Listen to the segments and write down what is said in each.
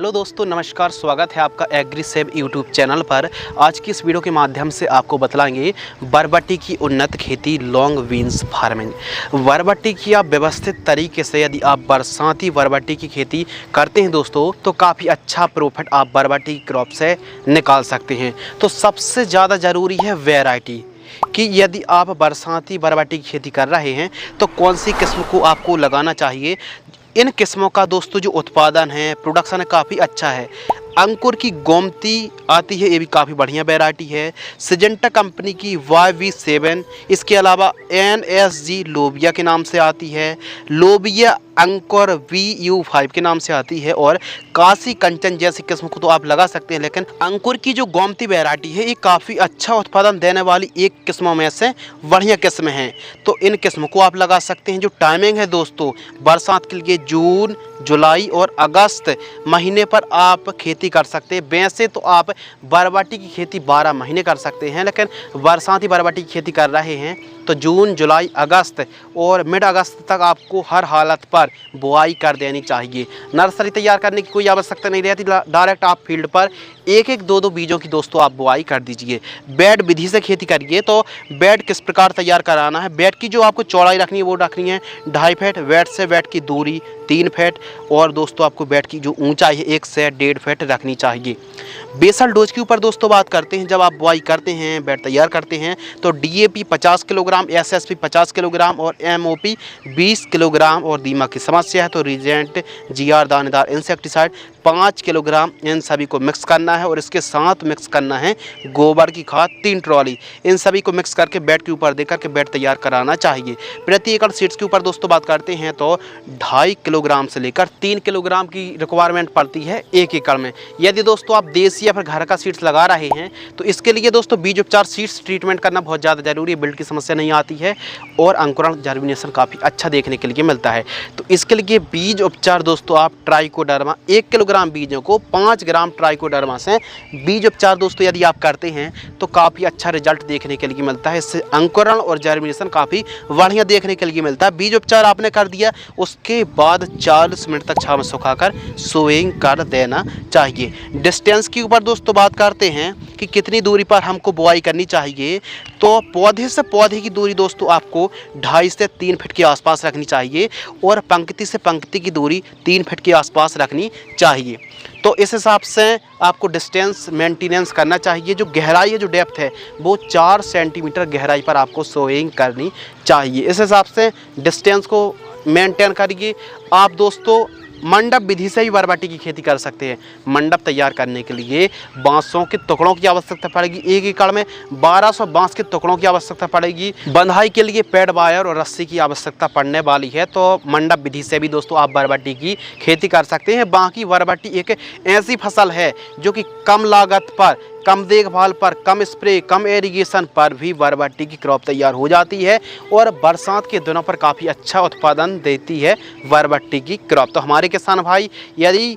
Hello दोस्तों, नमस्कार। स्वागत है आपका एग्रीसेव यूट्यूब चैनल पर। आज की इस वीडियो के माध्यम से आपको बतलाएंगे बरबट्टी की उन्नत खेती लॉन्ग बीन्स फार्मिंग। बरबट्टी की आप व्यवस्थित तरीके से यदि आप बरसाती बरबट्टी की खेती करते हैं दोस्तों, तो काफ़ी अच्छा प्रॉफिट आप बरबट्टी की क्रॉप से निकाल सकते हैं। तो सबसे ज़्यादा ज़रूरी है वैरायटी कि यदि आप बरसाती बरबट्टी की खेती कर रहे हैं तो कौन सी किस्म को आपको लगाना चाहिए। इन किस्मों का दोस्तों जो उत्पादन है, प्रोडक्शन है, काफ़ी अच्छा है। अंकुर की गोमती आती है, ये भी काफ़ी बढ़िया वैरायटी है। सिजेंटा कंपनी की YV7, इसके अलावा NSG लोबिया के नाम से आती है। लोबिया अंकुर VU5 के नाम से आती है। और काशी कंचन जैसी किस्म को तो आप लगा सकते हैं, लेकिन अंकुर की जो गोमती वैरायटी है ये काफ़ी अच्छा उत्पादन देने वाली एक किस्मों में से बढ़िया किस्म है। तो इन किस्मों को आप लगा सकते हैं। जो टाइमिंग है दोस्तों बरसात के लिए, जून, जुलाई और अगस्त महीने पर आप खेती कर सकते हैं। वैसे तो आप बरबट्टी की खेती 12 महीने कर सकते हैं, लेकिन बरसाती बरबट्टी की खेती कर रहे हैं तो जून, जुलाई, अगस्त और मिड अगस्त तक आपको हर हालत पर बुआई कर देनी चाहिए। नर्सरी तैयार करने की कोई आवश्यकता नहीं रहती। डायरेक्ट आप फील्ड पर एक एक दो बीजों की दोस्तों आप बुआई कर दीजिए। बेड विधि से खेती करिए। तो बेड किस प्रकार तैयार कराना है, बेड की जो आपको चौड़ाई रखनी है वो रखनी है 2.5 फीट, बेड से बेड की दूरी 3 फीट, और दोस्तों आपको बेड की जो ऊंचाई है 1 से 1.5 फीट रखनी चाहिए। बेसल डोज के ऊपर दोस्तों बात करते हैं। जब आप बुआई करते हैं, बेड तैयार करते हैं, तो DAP 50 किलोग्राम, SSP 50 किलोग्राम और MOP 20 किलोग्राम, और दीमक की समस्या है तो रीजेंट GR दानेदार इंसेक्टिसाइड 5 किलोग्राम, इन सभी को मिक्स करना है। और इसके साथ मिक्स करना है गोबर की खाद 3 ट्रॉली। इन सभी को मिक्स करके बेड के ऊपर देकर के बेड तैयार कराना चाहिए। प्रति एकड़ सीड्स के ऊपर दोस्तों बात करते हैं तो 2.5 किलोग्राम से लेकर 3 किलोग्राम की रिक्वायरमेंट पड़ती है 1 एकड़ में। यदि दोस्तों आप देसी या फिर घर का सीड्स लगा रहे हैं तो इसके लिए दोस्तों बीज उपचार सीड्स ट्रीटमेंट करना बहुत ज़्यादा जरूरी है। बिल्ड की समस्या नहीं आती है और अंकुरण जर्मिनेशन काफ़ी अच्छा देखने के लिए मिलता है। तो इसके लिए बीज उपचार दोस्तों आप ट्राइकोडर्मा 1 किलोग्राम बीजों को 5 ग्राम ट्राइकोडर्मा से बीज उपचार दोस्तों यदि आप करते हैं तो काफ़ी अच्छा रिजल्ट देखने के लिए मिलता है। इससे अंकुरण और जर्मिनेशन काफ़ी बढ़िया देखने के लिए मिलता है। बीज उपचार आपने कर दिया, उसके बाद 40 मिनट तक छांव में सुखाकर सोइंग कर देना चाहिए। डिस्टेंस के ऊपर दोस्तों बात करते हैं कि कितनी दूरी पर हमको बुआई करनी चाहिए। तो पौधे से पौधे की दूरी दोस्तों आपको 2.5 से 3 फीट के आसपास रखनी चाहिए, और पंक्ति से पंक्ति की दूरी 3 फीट के आसपास रखनी चाहिए। तो इस हिसाब से आपको डिस्टेंस मेंटेनेंस करना चाहिए। जो गहराई है, जो डेप्थ है, वो 4 सेंटीमीटर गहराई पर आपको सोइंग करनी चाहिए। इस हिसाब से डिस्टेंस को मेंटेन करिए। आप दोस्तों मंडप विधि से ही बरबट्टी की खेती कर सकते हैं। मंडप तैयार करने के लिए बांसों के टुकड़ों की आवश्यकता पड़ेगी। 1 एकड़ में 1200 बांस के टुकड़ों की आवश्यकता पड़ेगी। बंधाई के लिए पैड वायर और रस्सी की आवश्यकता पड़ने वाली है। तो मंडप विधि से भी दोस्तों आप बरबट्टी की खेती कर सकते हैं। बाकी बरबट्टी एक ऐसी फसल है जो कि कम लागत पर, कम देखभाल पर, कम स्प्रे, कम एरीगेशन पर भी बरबट्टी की क्रॉप तैयार हो जाती है, और बरसात के दिनों पर काफ़ी अच्छा उत्पादन देती है बरबट्टी की क्रॉप। तो हमारे किसान भाई यदि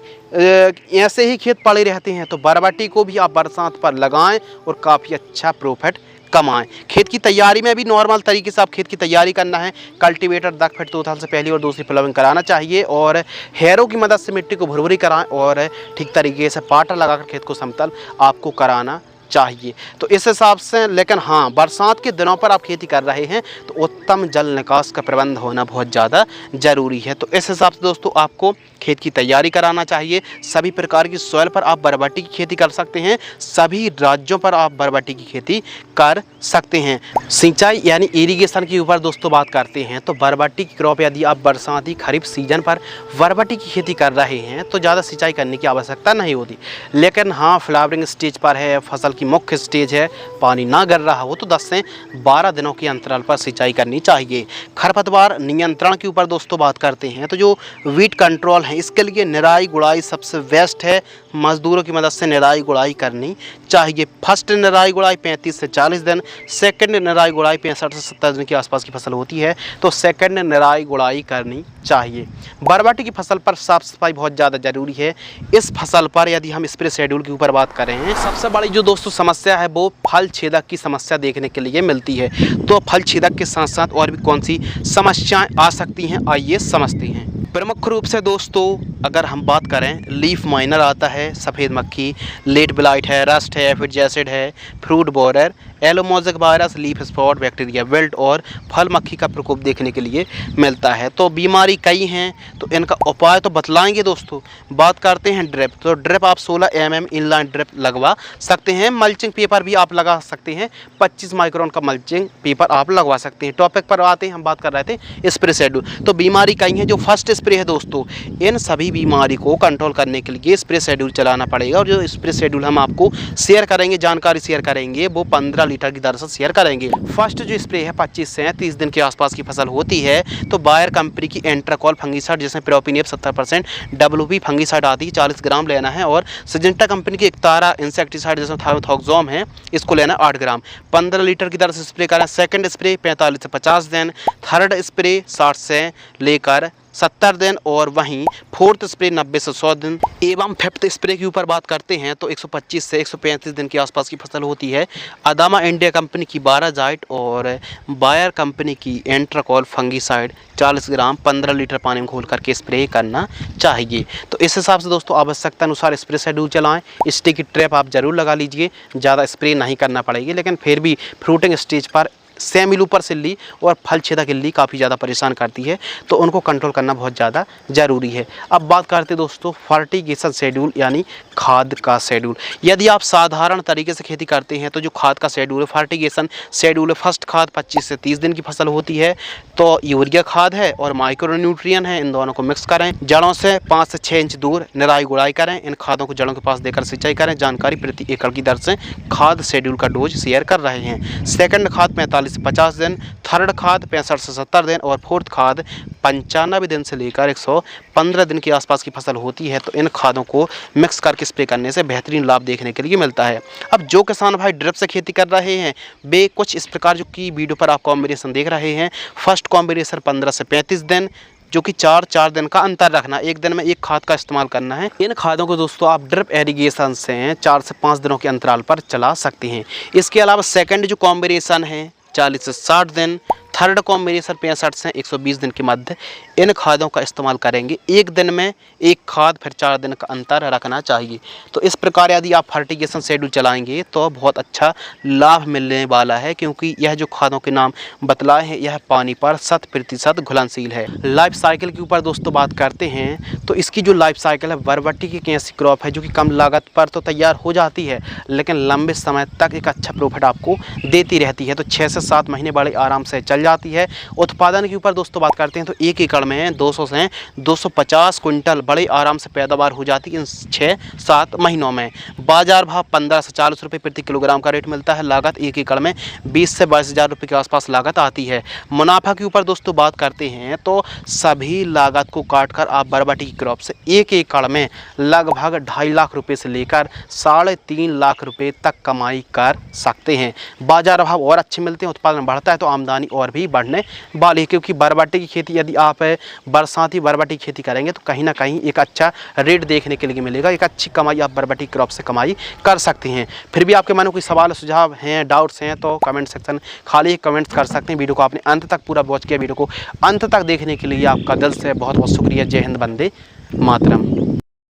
ऐसे ही खेत पड़े रहते हैं तो बरबट्टी को भी आप बरसात पर लगाएं और काफ़ी अच्छा प्रॉफिट कमाएं। खेत की तैयारी में भी नॉर्मल तरीके से आप खेत की तैयारी करना है। कल्टीवेटर 10 फीट 2 साल से पहली और दूसरी प्लॉविंग कराना चाहिए, और हैरों की मदद से मिट्टी को भुरभुरी कराएं, और ठीक तरीके से पाटर लगाकर खेत को समतल आपको कराना चाहिए। तो इस हिसाब से, लेकिन हाँ, बरसात के दिनों पर आप खेती कर रहे हैं तो उत्तम जल निकास का प्रबंध होना बहुत ज़्यादा ज़रूरी है। तो इस हिसाब से दोस्तों आपको खेत की तैयारी कराना चाहिए। सभी प्रकार की सॉइल पर आप बरबट्टी की खेती कर सकते हैं। सभी राज्यों पर आप बरबट्टी की खेती कर सकते हैं। सिंचाई यानी इरिगेशन के ऊपर दोस्तों बात करते हैं तो बरबट्टी की क्रॉप यदि आप बरसाती खरीफ सीजन पर बरबट्टी की खेती कर रहे हैं तो ज़्यादा सिंचाई करने की आवश्यकता नहीं होती। लेकिन हाँ, फ्लावरिंग स्टेज पर है, फसल की मुख्य स्टेज है, पानी ना गिर रहा हो तो 10 से 12 दिनों के अंतराल पर सिंचाई करनी चाहिए। खरपतवार नियंत्रण के ऊपर दोस्तों बात करते हैं तो जो वीट कंट्रोल है इसके लिए निराई गुड़ाई सबसे बेस्ट है। मजदूरों की मदद से निराई गुड़ाई करनी चाहिए। फर्स्ट निराई गुड़ाई 35 से 40 दिन, सेकंड निराई गुड़ाई 65 से 70 दिन के आसपास की फसल होती है तो सेकंड निराई गुड़ाई करनी चाहिए। बरबट्टी की फसल पर साफ सफाई बहुत ज़्यादा ज़रूरी है। इस फसल पर यदि हम स्प्रे शेड्यूल के ऊपर बात करें, सबसे बड़ी जो दोस्तों समस्या है वो फल छेदक की समस्या देखने के लिए मिलती है। तो फल छेदक के साथ साथ और भी कौन सी समस्याएं आ सकती हैं, आइए समझते हैं। प्रमुख रूप से दोस्तों अगर हम बात करें लीफ माइनर आता है, सफ़ेद मक्खी, लेट ब्लाइट है, रस्ट है, एफिड जैसिड है, fruit borer, yellow mosaic virus, leaf spot, bacteria wilt और फल मक्खी का प्रकोप देखने के लिए मिलता है। तो बीमारी कई हैं, तो इनका उपाय तो बतलाएंगे दोस्तों। बात करते हैं ड्रिप। तो ड्रिप आप 16 mm इनलाइन ड्रिप लगवा सकते हैं। मल्चिंग पेपर भी आप लगा सकते हैं, 25 माइक्रोन का मल्चिंग पेपर आप लगवा सकते हैं। टॉपिक पर आते हैं, हम बात कर रहे थे स्प्रे शेड्यूल। तो बीमारी कई हैं। जो फर्स्ट स्प्रे है दोस्तों, इन सभी बीमारी को कंट्रोल करने के लिए स्प्रे शेड्यूल चलाना पड़ेगा। और जो स्प्रे शेड्यूल हम आपको शेयर करेंगे, जानकारी शेयर करेंगे, वो 15 लीटर की दर से शेयर करेंगे। फर्स्ट जो स्प्रे है 25 से 30 दिन के आसपास की फसल होती है, तो बायर कंपनी की एंट्राकॉल फंगीसाइड जिसमें प्रोपिनियप 70%, WP फंगीसाइड आती है 40 ग्राम लेना है। और सिजेंटा कंपनी की एकतारा इंसेक्टिसाइड जिसमें थायोथॉक्सोम है, इसको लेना 8 ग्राम। 15 लीटर की दर से स्प्रे करें। सेकंड स्प्रे 45 से 50 दिन, थर्ड स्प्रे 60 से लेकर 70 दिन और वहीं फोर्थ स्प्रे 90 से 100 दिन। एवं फिफ्थ स्प्रे के ऊपर बात करते हैं तो 125 से 135 दिन के आसपास की फसल होती है। अदामा इंडिया कंपनी की 12 जाइट और बायर कंपनी की एंट्राकॉल फंगीसाइड 40 ग्राम 15 लीटर पानी में घोल करके स्प्रे करना चाहिए। तो इस हिसाब से दोस्तों आवश्यकता अनुसार स्प्रे शेड्यूल चलाएं। स्टिकी ट्रैप आप ज़रूर लगा लीजिए, ज़्यादा स्प्रे नहीं करना पड़ेगी, लेकिन फिर भी फ्रूटिंग स्टेज पर सेमी लूपर सिल्ली और फल छेदक इल्ली काफ़ी ज़्यादा परेशान करती है, तो उनको कंट्रोल करना बहुत ज़्यादा ज़रूरी है। अब बात करते दोस्तों फर्टिगेशन शेड्यूल यानी खाद का शेड्यूल। यदि आप साधारण तरीके से खेती करते हैं तो जो खाद का शेड्यूल है, फर्टिगेशन शेड्यूल है, फर्स्ट खाद 25 से 30 दिन की फसल होती है, तो यूरिया खाद है और माइक्रो न्यूट्रिएंट है, इन दोनों को मिक्स करें। जड़ों से 5 से 6 इंच दूर निराई गुड़ाई करें। इन खादों को जड़ों के पास देकर सिंचाई करें। जानकारी प्रति एकड़ की दर से खाद शेड्यूल का डोज शेयर कर रहे हैं। सेकंड खाद 45 से 50 दिन, थर्ड खाद 65 से 70 दिन और फोर्थ खाद 95 दिन से लेकर 115 दिन के आसपास की फसल होती है। तो इन खादों को मिक्स करके स्प्रे करने से बेहतरीन लाभ देखने के लिए मिलता है। अब जो किसान भाई ड्रिप से खेती कर रहे हैं वे कुछ इस प्रकार जो कि वीडियो पर आप कॉम्बिनेशन देख रहे हैं। फर्स्ट कॉम्बिनेशन 15 से 35 दिन, जो कि 4 दिन का अंतर रखना, एक दिन में एक खाद का इस्तेमाल करना है। इन खादों को दोस्तों आप ड्रिप एरीगेशन से 4 से 5 दिनों के अंतराल पर चला सकते हैं। इसके अलावा सेकंड जो कॉम्बिनेशन है 40 से 60 दिन, थर्ड कॉम्बिनेशन 65 से 120 दिन के मध्य इन खादों का इस्तेमाल करेंगे। एक दिन में एक खाद, फिर 4 दिन का अंतर रखना चाहिए। तो इस प्रकार यदि आप फर्टिगेशन शेड्यूल चलाएंगे तो बहुत अच्छा लाभ मिलने वाला है, क्योंकि यह जो खादों के नाम बतलाए हैं यह पानी पर 100% घुलनशील है। लाइफ साइकिल के ऊपर दोस्तों बात करते हैं तो इसकी जो लाइफ साइकिल है, बरबट्टी की एक ऐसी क्रॉप है जो कि कम लागत पर तो तैयार हो जाती है, लेकिन लंबे समय तक एक अच्छा प्रॉफिट आपको देती रहती है। तो 6 से 7 महीने बड़े आराम से चल जाती है। उत्पादन के ऊपर दोस्तों बात करते हैं तो 1 एकड़ में 200 से 250 क्विंटल बड़े आराम से पैदावार हो जाती है इन 6-7 महीनों में। बाजार भाव 15 से 40 रुपये प्रति किलोग्राम का रेट मिलता है। लागत 1 एकड़ में 20 से 22 हज़ार रुपये के आसपास लागत आती है। मुनाफा के ऊपर दोस्तों बात करते हैं तो सभी लागत को काटकर आप बरबट्टी की क्रॉप से 1 एकड़ में लगभग 2.5 लाख रुपये से लेकर 3.5 लाख रुपये तक कमाई कर सकते हैं। बाजार भाव और अच्छे मिलते हैं, उत्पादन बढ़ता है तो आमदनी और भी बढ़ने वाली है, क्योंकि बरबट्टी की खेती यदि आप बरसाती बरबट्टी की खेती करेंगे तो कहीं ना कहीं एक अच्छा रेट देखने के लिए मिलेगा। एक अच्छी कमाई आप बरबट्टी क्रॉप से कमाई कर सकते हैं। फिर भी आपके मन में कोई सवाल सुझाव हैं, डाउट्स हैं तो कमेंट सेक्शन खाली कमेंट्स कर सकते हैं। वीडियो को आपने अंत तक पूरा वॉच किया, वीडियो को अंत तक देखने के लिए आपका दिल से बहुत बहुत शुक्रिया। जय हिंद, वंदे मातरम।